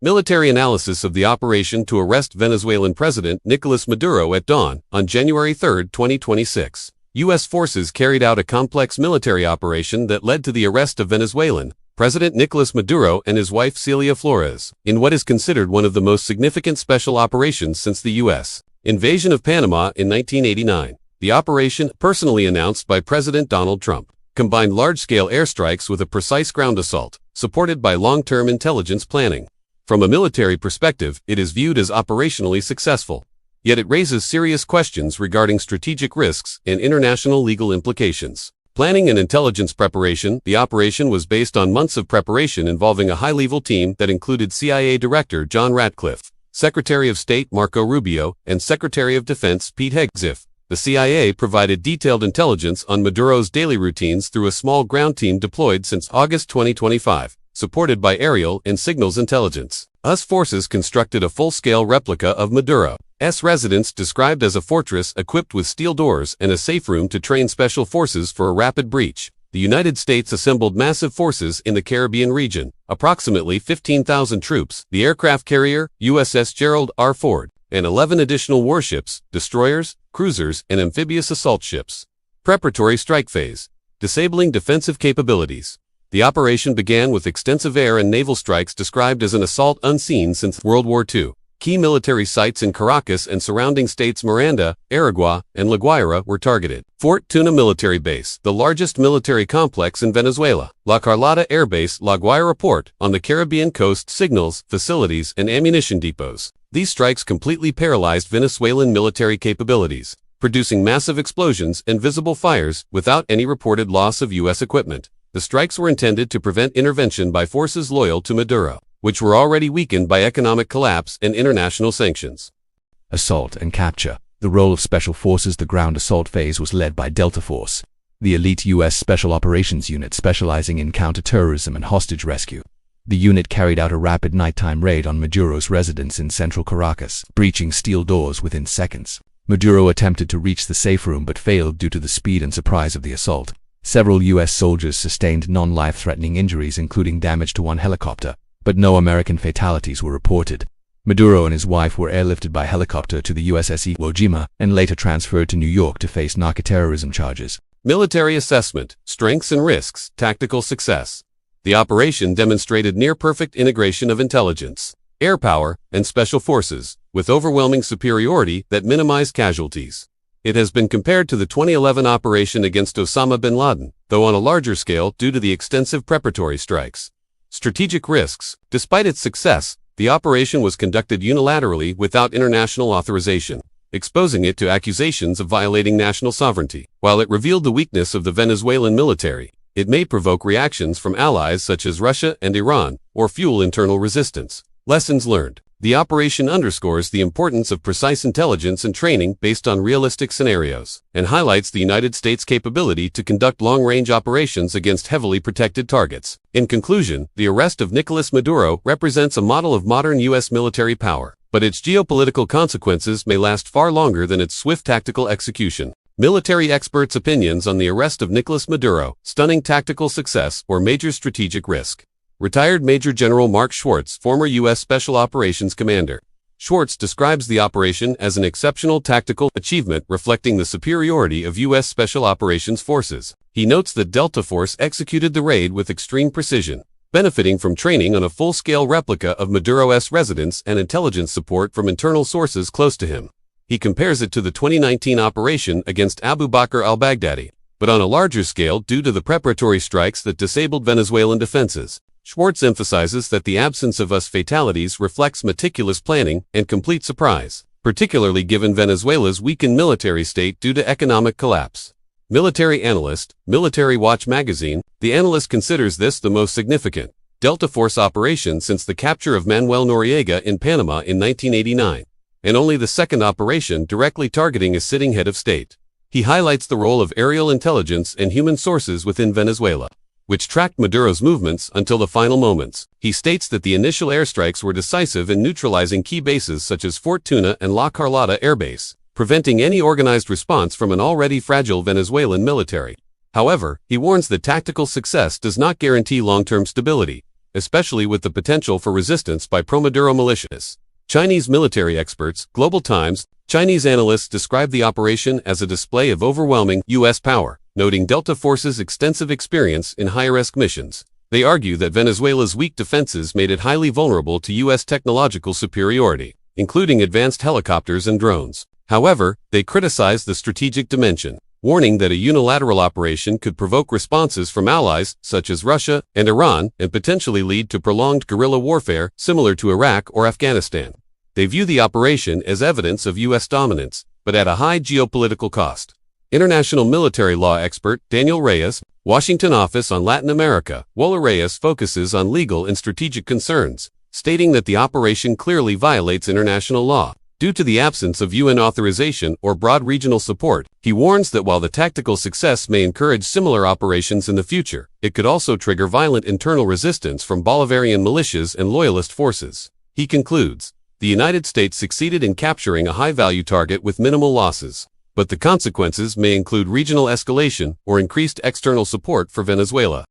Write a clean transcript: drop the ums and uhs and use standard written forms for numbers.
Military analysis of the operation to arrest Venezuelan President Nicolás Maduro at dawn on January 3, 2026. U.S. forces carried out a complex military operation that led to the arrest of Venezuelan President Nicolás Maduro and his wife Celia Flores, in what is considered one of the most significant special operations since the U.S. invasion of Panama in 1989. The operation, personally announced by President Donald Trump, combined large-scale airstrikes with a precise ground assault, supported by long-term intelligence planning. From a military perspective, it is viewed as operationally successful. Yet it raises serious questions regarding strategic risks and international legal implications. Planning and intelligence preparation. The operation was based on months of preparation involving a high-level team that included CIA Director John Ratcliffe, Secretary of State Marco Rubio, and Secretary of Defense Pete Hegseth. The CIA provided detailed intelligence on Maduro's daily routines through a small ground team deployed since August 2025. Supported by aerial and signals intelligence. US forces constructed a full-scale replica of Maduro's residence described as a fortress equipped with steel doors and a safe room to train special forces for a rapid breach. The United States assembled massive forces in the Caribbean region, approximately 15,000 troops, the aircraft carrier, USS Gerald R. Ford, and 11 additional warships, destroyers, cruisers, and amphibious assault ships. Preparatory strike phase. Disabling defensive capabilities. The operation began with extensive air and naval strikes described as an assault unseen since World War II. Key military sites in Caracas and surrounding states Miranda, Aragua, and La Guaira were targeted. Fort Tuna Military Base, the largest military complex in Venezuela. La Carlota Air Base, La Guaira Port, on the Caribbean coast, signals, facilities, and ammunition depots. These strikes completely paralyzed Venezuelan military capabilities, producing massive explosions and visible fires without any reported loss of U.S. equipment. The strikes were intended to prevent intervention by forces loyal to Maduro, which were already weakened by economic collapse and international sanctions. Assault and capture. The role of Special Forces. The ground assault phase was led by Delta Force, the elite U.S. Special Operations Unit specializing in counterterrorism and hostage rescue. The unit carried out a rapid nighttime raid on Maduro's residence in central Caracas, breaching steel doors within seconds. Maduro attempted to reach the safe room but failed due to the speed and surprise of the assault. Several U.S. soldiers sustained non-life-threatening injuries, including damage to one helicopter, but no American fatalities were reported. Maduro and his wife were airlifted by helicopter to the USS Iwo Jima and later transferred to New York to face narcoterrorism charges. Military assessment, strengths and risks, tactical success. The operation demonstrated near-perfect integration of intelligence, air power, and special forces, with overwhelming superiority that minimized casualties. It has been compared to the 2011 operation against Osama bin Laden, though on a larger scale due to the extensive preparatory strikes. Strategic risks. Despite its success, the operation was conducted unilaterally without international authorization, exposing it to accusations of violating national sovereignty. While it revealed the weakness of the Venezuelan military, it may provoke reactions from allies such as Russia and Iran, or fuel internal resistance. Lessons learned. The operation underscores the importance of precise intelligence and training based on realistic scenarios, and highlights the United States' capability to conduct long-range operations against heavily protected targets. In conclusion, the arrest of Nicolás Maduro represents a model of modern U.S. military power, but its geopolitical consequences may last far longer than its swift tactical execution. Military experts' opinions on the arrest of Nicolás Maduro: stunning tactical success or major strategic risk. Retired Major General Mark Schwartz, former U.S. Special Operations Commander. Schwartz describes the operation as an exceptional tactical achievement reflecting the superiority of U.S. Special Operations forces. He notes that Delta Force executed the raid with extreme precision, benefiting from training on a full-scale replica of Maduro's residence and intelligence support from internal sources close to him. He compares it to the 2019 operation against Abu Bakr al-Baghdadi, but on a larger scale due to the preparatory strikes that disabled Venezuelan defenses. Schwartz emphasizes that the absence of US fatalities reflects meticulous planning and complete surprise, particularly given Venezuela's weakened military state due to economic collapse. Military analyst, Military Watch magazine. The analyst considers this the most significant Delta Force operation since the capture of Manuel Noriega in Panama in 1989, and only the second operation directly targeting a sitting head of state. He highlights the role of aerial intelligence and human sources within Venezuela, which tracked Maduro's movements until the final moments. He states that the initial airstrikes were decisive in neutralizing key bases such as Fort Tuna and La Carlota Air Base, preventing any organized response from an already fragile Venezuelan military. However, he warns that tactical success does not guarantee long-term stability. especially with the potential for resistance by pro-Maduro militias. Chinese military experts, Global Times, Chinese analysts describe the operation as a display of overwhelming U.S. power, noting Delta Force's extensive experience in high-risk missions. They argue that Venezuela's weak defenses made it highly vulnerable to U.S. technological superiority, including advanced helicopters and drones. However, they criticize the strategic dimension, warning that a unilateral operation could provoke responses from allies such as Russia and Iran and potentially lead to prolonged guerrilla warfare similar to Iraq or Afghanistan. They view the operation as evidence of U.S. dominance, but at a high geopolitical cost. International military law expert Daniel Reyes, Washington Office on Latin America, Wola Reyes focuses on legal and strategic concerns, stating that the operation clearly violates international law. Due to the absence of UN authorization or broad regional support, he warns that while the tactical success may encourage similar operations in the future, it could also trigger violent internal resistance from Bolivarian militias and loyalist forces. He concludes, the United States succeeded in capturing a high-value target with minimal losses, but the consequences may include regional escalation or increased external support for Venezuela.